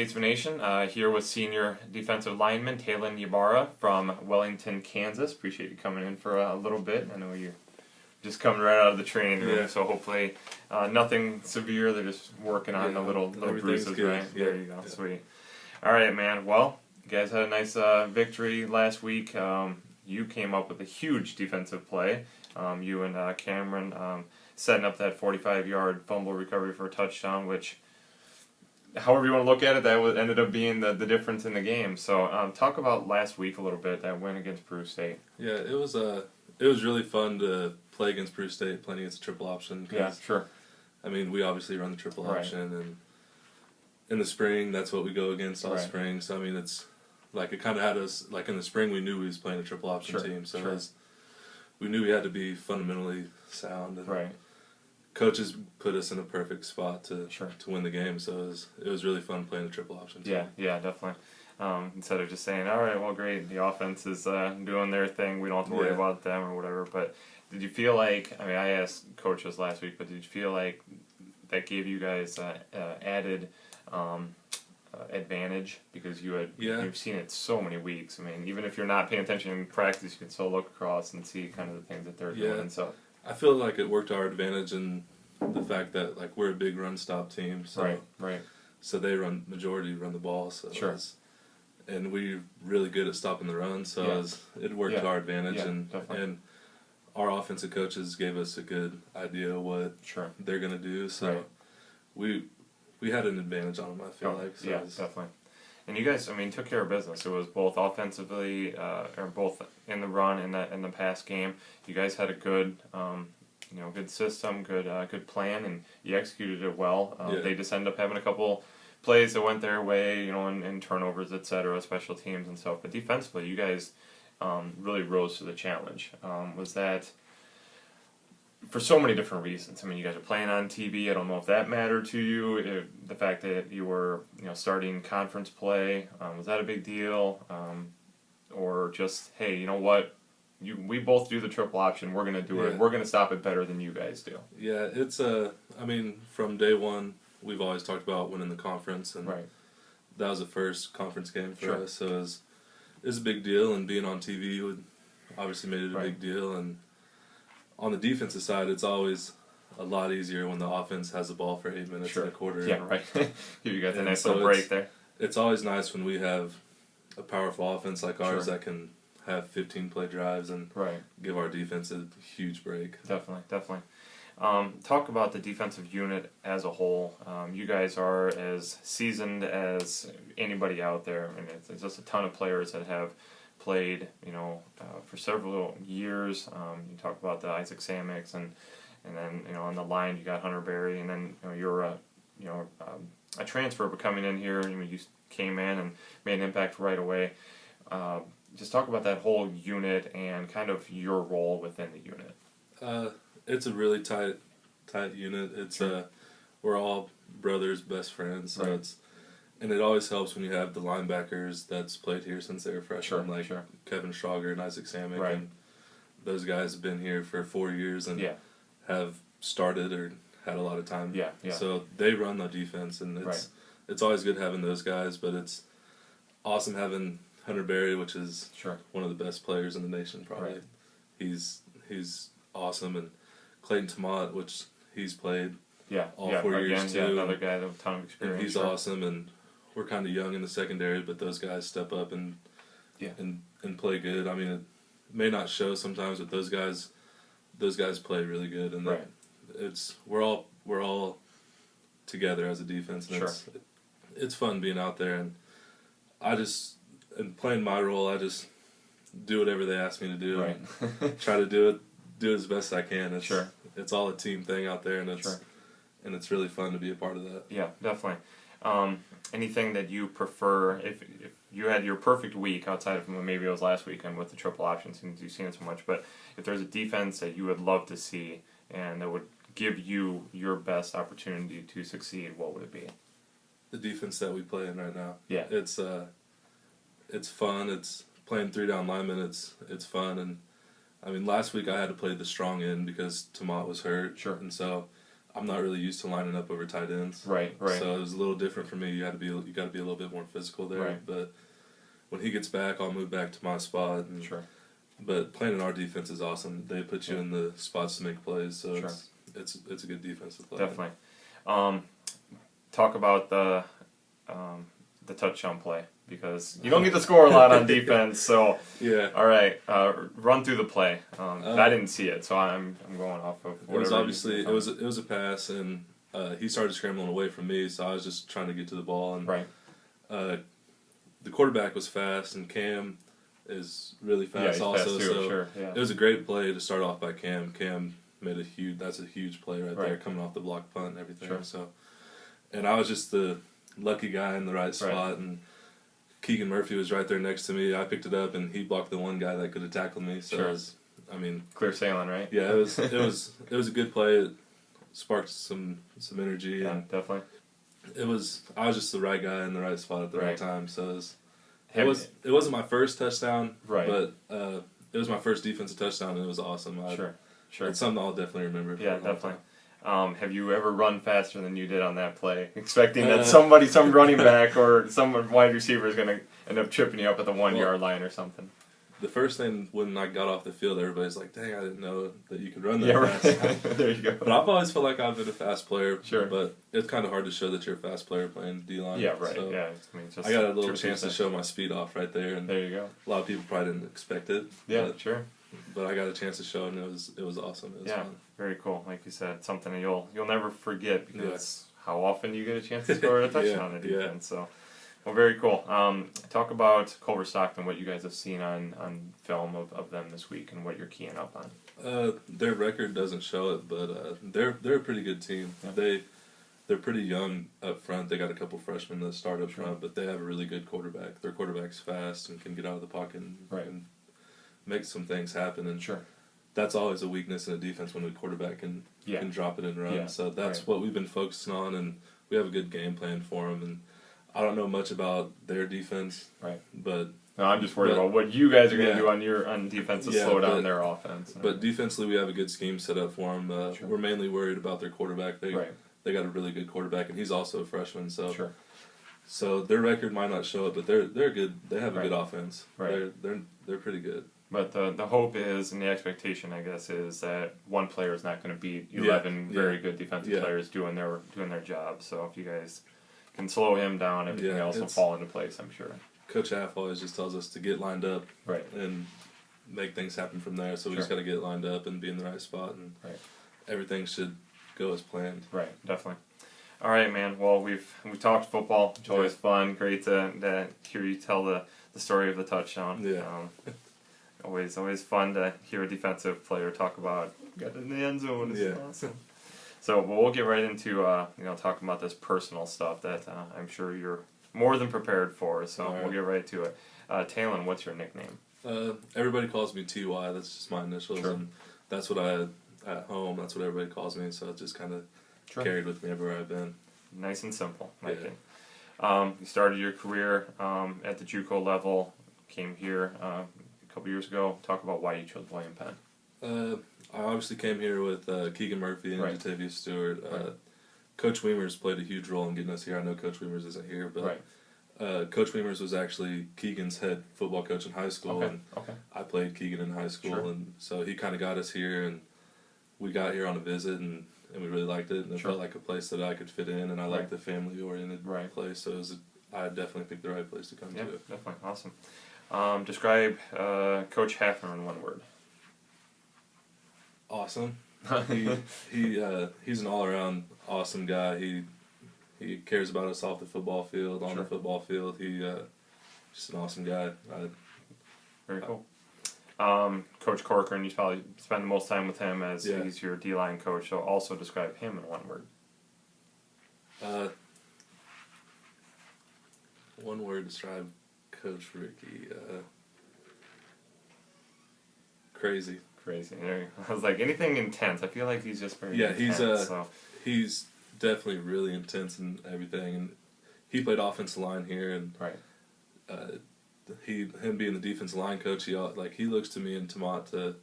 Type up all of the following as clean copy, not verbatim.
Statesman Nation, here with senior defensive lineman Taylan Ybarra from Wellington, Kansas. Appreciate you coming in for a little bit. I know you're just coming right out of the training room, so hopefully nothing severe. They're just working on the little bruises, good. right? There you go, sweet. All right, man. Well, you guys had a nice victory last week. You came up with a huge defensive play. You and Cameron setting up that 45-yard fumble recovery for a touchdown, which, however you want to look at it, that ended up being the difference in the game. So talk about last week a little bit, that win against Peru State. Yeah, it was really fun to play against Peru State, playing against a triple option. Yeah, sure. I mean, we obviously run the triple option, and in the spring, that's what we go against all spring. So, I mean, it's like it kind of had us, like in the spring, we knew we was playing a triple option team. So we knew we had to be fundamentally sound. And coaches put us in a perfect spot to win the game. So it was really fun playing a triple option team. Yeah, definitely. Instead of just saying, all right, well, great, the offense is doing their thing, we don't have to worry about them or whatever. But did you feel like, I mean, I asked coaches last week, but did you feel like that gave you guys added advantage because you've seen it so many weeks? I mean, even if you're not paying attention in practice, you can still look across and see kind of the things that they're doing. So I feel like it worked to our advantage in the fact that like we're a big run stop team. So so they run the ball. So and we're really good at stopping the run. So it worked to our advantage, and our offensive coaches gave us a good idea of what they're gonna do. So we had an advantage on them, I feel like. So definitely. And you guys, I mean, took care of business. It was both offensively, or both in the run and the pass game. You guys had a good, good system, good plan, and you executed it well. They just ended up having a couple plays that went their way, and turnovers, etc., special teams and stuff. But defensively, you guys really rose to the challenge. Was that for so many different reasons? I mean, you guys are playing on TV. I don't know if that mattered to you. The fact that you were, starting conference play, was that a big deal? Or just, hey, you know what? We both do the triple option. We're going to do it. We're going to stop it better than you guys do. Yeah, it's I mean, from day one, we've always talked about winning the conference, and that was the first conference game for us. So it was a big deal, and being on TV obviously made it a big deal. And on the defensive side, it's always a lot easier when the offense has the ball for 8 minutes in a quarter. Yeah, right. You got the nice little break there. It's always nice when we have a powerful offense like ours that can have 15-play drives and give our defense a huge break. Definitely. Talk about the defensive unit as a whole. You guys are as seasoned as anybody out there. I mean, it's just a ton of players that have played, for several years. You talk about the Isaac Samix, and then on the line you got Hunter Berry, and then you're a transfer, but coming in here, you came in and made an impact right away. Just talk about that whole unit and kind of your role within the unit. It's a really tight unit. It's we're all brothers, best friends. So and it always helps when you have the linebackers that's played here since they were freshmen, like Kevin Schrager and Isaac Samik, and those guys have been here for 4 years and have started or had a lot of time. So they run the defense, and it's always good having those guys, but it's awesome having Hunter Berry, which is one of the best players in the nation, probably. He's awesome, and Clayton Tomat, which he's played all 4 years too. Another guy with a ton of experience. And he's awesome, and we're kind of young in the secondary, but those guys step up and play good. I mean, it may not show sometimes, but those guys play really good, and we're all together as a defense, and it's fun being out there, and and playing my role, I just do whatever they ask me to do, and try to do it as best I can. It's all a team thing out there, and it's really fun to be a part of that. Yeah, definitely. Anything that you prefer, if you had your perfect week outside of maybe it was last weekend with the triple option since you've seen it so much, but if there's a defense that you would love to see and that would give you your best opportunity to succeed, what would it be? The defense that we play in right now. Yeah. It's fun. It's playing 3-down linemen. It's fun, and I mean last week I had to play the strong end because Tomat was hurt. And so I'm not really used to lining up over tight ends. Right. So it was a little different for me. You got to be a little bit more physical there. Right. But when he gets back, I'll move back to my spot. And, Sure. But playing in our defense is awesome. They put you in the spots to make plays, so Sure. it's a good defense to play. Definitely. Talk about the touchdown play, because you don't get to score a lot on defense. So Yeah. all right, run through the play. I didn't see it, so I'm going off of whatever. It was obviously it was a pass, and he started scrambling away from me, so I was just trying to get to the ball. And right. The quarterback was fast, and Cam is really fast also. Fast too, so sure, yeah. it was a great play to start off by Cam. Cam made that's a huge play right there, coming off the block punt and everything. Sure. So, and I was just the lucky guy in the right spot, and Keegan Murphy was right there next to me. I picked it up, and he blocked the one guy that could have tackled me. So Sure. it was, Clear sailing, right? yeah, it was a good play. It sparked some energy. Yeah, and definitely. I was just the right guy in the right spot at the right time. So it wasn't my first touchdown, right? But it was my first defensive touchdown, and it was awesome. Sure. It's something I'll definitely remember. Yeah, definitely. Have you ever run faster than you did on that play, expecting that some running back or some wide receiver is going to end up tripping you up at the 1 yard line or something? The first thing when I got off the field, everybody's like, "Dang, I didn't know that you could run that fast." Right. There you go. But I've always felt like I've been a fast player. Sure. But it's kind of hard to show that you're a fast player playing D-line. Yeah, right. So yeah. I got a little chance to show my speed off right there, and there you go. A lot of people probably didn't expect it. Yeah, sure. But I got a chance to show, and it was awesome. It was fun. Very cool. Like you said, something that you'll never forget, because how often you get a chance to score a touchdown on defense. So, well, very cool. Talk about Culver Stockton, what you guys have seen on film of them this week, and what you're keying up on. Their record doesn't show it, but they're a pretty good team. Yeah. They're pretty young up front. They got a couple freshmen that start up front, but they have a really good quarterback. Their quarterback's fast and can get out of the pocket and make some things happen. And that's always a weakness in a defense, when the quarterback can drop it and run. Yeah. So that's what we've been focusing on, and we have a good game plan for them. And I don't know much about their defense, but no, I'm just worried about what you guys are going to do on defense to slow down their offense. But defensively, we have a good scheme set up for them. We're mainly worried about their quarterback. They got a really good quarterback, and he's also a freshman. So so their record might not show it, but they're good. They have a good offense. They're pretty good. But the hope is, and the expectation, I guess, is that one player is not going to beat 11 very good defensive players doing their job. So if you guys can slow him down, everything else will fall into place, I'm sure. Coach Half always just tells us to get lined up and make things happen from there. So we just got to get lined up and be in the right spot, and everything should go as planned. Right, definitely. All right, man. Well, we've talked football. It's always fun. Great to hear you tell the story of the touchdown. Yeah. Always fun to hear a defensive player talk about got in the end zone. It's awesome. So we'll get right into talking about this personal stuff that I'm sure you're more than prepared for. So we'll get right to it. Taylan, what's your nickname? Everybody calls me TY. That's just my initials, and that's what at home. That's what everybody calls me. So it just kind of carried with me everywhere I've been. Nice and simple. You started your career at the JUCO level. Came here a couple years ago. Talk about why you chose William Penn. I obviously came here with Keegan Murphy and Jatavius Stewart. Coach Weimers played a huge role in getting us here. I know Coach Weimers isn't here, but Coach Weimers was actually Keegan's head football coach in high school, and I played Keegan in high school, and so he kind of got us here, and we got here on a visit, and we really liked it, and it felt like a place that I could fit in, and I liked the family-oriented place, so I definitely picked the right place to come to. Yeah, definitely. Awesome. Describe Coach Hafner in one word. Awesome. He's an all-around awesome guy. He cares about us off the football field, on the football field. He's just an awesome guy. Very cool. Coach Corcoran, you probably spend the most time with him as he's your D-line coach. So also describe him in one word. One word describe Coach Ricky. Crazy. I was like, anything intense. I feel like he's just very intense. He's definitely really intense and everything. And he played offensive line here, and him being the defensive line coach, he looks to me and Tamat to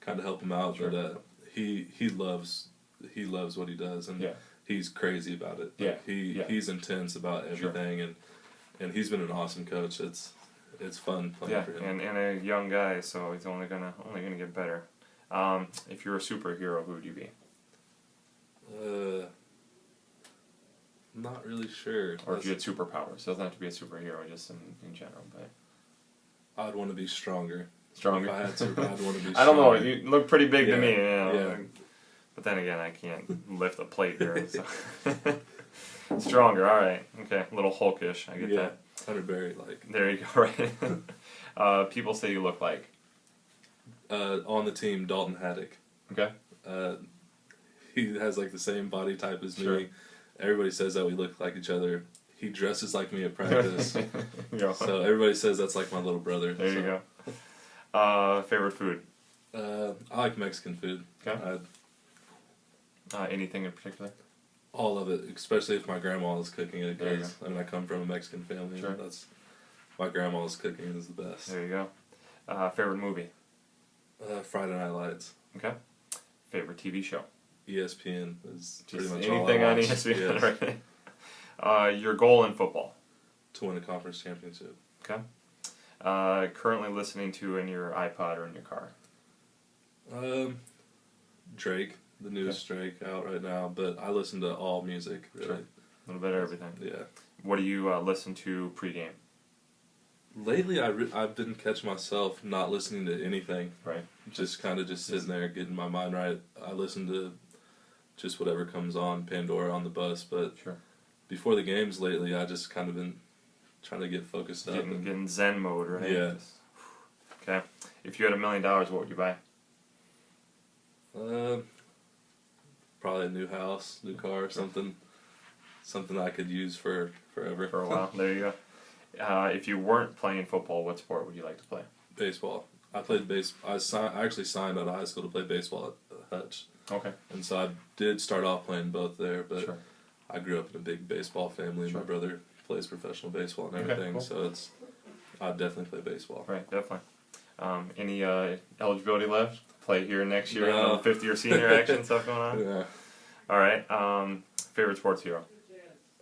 kind of help him out. But he loves he loves what he does, and yeah. he's crazy about it. Yeah. He's intense about everything, Sure. and he's been an awesome coach. It's fun playing for him. and a young guy, so he's only gonna get better. If you're a superhero, who would you be? Not really sure. Or if you had superpowers, it doesn't have to be a superhero, just in general. But I'd want to be stronger. Stronger. If I had to, I'd want to be stronger. I don't know. You look pretty big to me. You know? Yeah. But then again, I can't lift a plate here. So. Stronger. All right. Okay. A little hulkish. I get that. Hunter Berry, like. There you go. Right. People say you look like. On the team, Dalton Haddock. Okay. He has like the same body type as Sure. me. Everybody says that we look like each other. He dresses like me at practice. So everybody says that's like my little brother. There you go. Favorite food? I like Mexican food. Okay. Anything in particular? All of it, especially if my grandma is cooking it. There you Because I come from a Mexican family. Sure. That's my grandma's cooking is the best. There you go. Favorite movie? Friday Night Lights. Okay. Favorite TV show? ESPN is Just pretty much anything all I on watch. ESPN, Yes. right? Your goal in football? To win a conference championship. Okay. Currently listening to in your iPod or in your car? Drake, the newest Drake out right now, but I listen to all music, really. Sure. A little bit of everything. Yeah. What do you listen to pregame? Lately, I've been catching myself not listening to anything. Right. Just kind of just sitting there, getting my mind right. I listen to just whatever comes on, Pandora on the bus, but Sure. before the games lately, I just kind of been trying to get focused up. Getting Zen mode, right? Yeah. Okay. If you had $1 million, what would you buy? Probably a new house, new car, something I could use for forever. For a while. There you go. If you weren't playing football, what sport would you like to play? Baseball. I played I actually signed out of high school to play baseball at Hutch. Okay. And so I did start off playing both there, but Sure. I grew up in a big baseball family. Sure. My brother plays professional baseball and Okay, everything, cool. so I'd definitely play baseball. Right, definitely. Any eligibility left? Play here next year? No. 50-year senior action stuff going on? Yeah. All right. Favorite sports hero?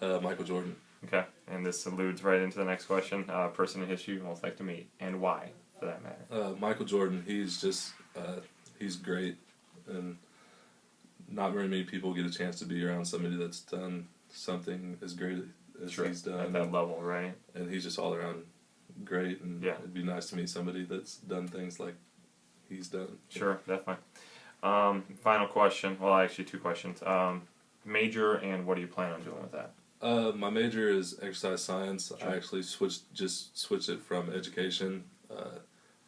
Michael Jordan. Okay. And this alludes right into the next question. Person in history you most like to meet, and why, for that matter? Michael Jordan, he's just, he's great, and not very many people get a chance to be around somebody that's done something as great as Sure. he's done. At that level, right? And he's just all around great, and Yeah. it'd be nice to meet somebody that's done things like he's done. Sure, definitely. Final question. Well, actually, two questions. Major, and what do you plan on doing with that? My major is exercise science. Sure. I actually switched it from education.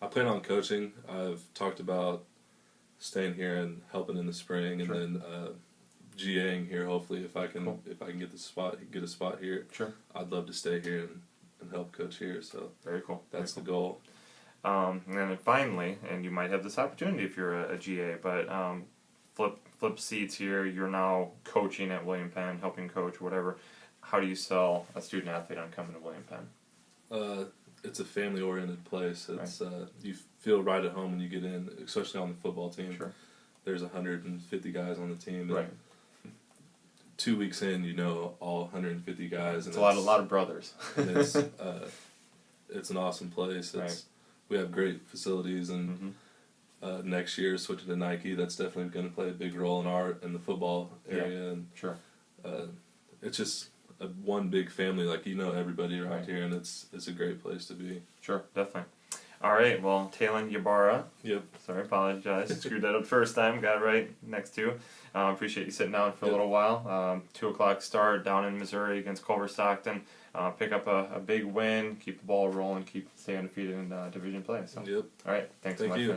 I plan on coaching. I've talked about staying here and helping in the spring, and Sure. then GAing here. Hopefully, if I can Cool. get a spot here. Sure. I'd love to stay here and help coach here. So Very cool. that's Very the goal. And then finally, and you might have this opportunity if you're a GA, but flip seats here. You're now coaching at William Penn, helping coach, whatever. How do you sell a student athlete on coming to William Penn? It's a family-oriented place. It's you feel right at home when you get in, especially on the football team. Sure. There's 150 guys on the team. Right. 2 weeks in, you know all 150 guys. It's a lot of brothers. And it's an awesome place. Right. We have great facilities, and Mm-hmm. next year switching to Nike, that's definitely going to play a big role in the football area. And Sure. it's just one big family. Like, you know everybody around Right. here, and it's a great place to be. Sure, definitely. All right, well, Taylan Ybarra. Yep. Sorry, apologize. Screwed that up first time. Got it right next to. Appreciate you sitting down for a little while. 2 o'clock start down in Missouri against Culver Stockton. Pick up a big win. Keep the ball rolling. Stay undefeated in division play. So. Yep. All right. Thanks so Thank much. you.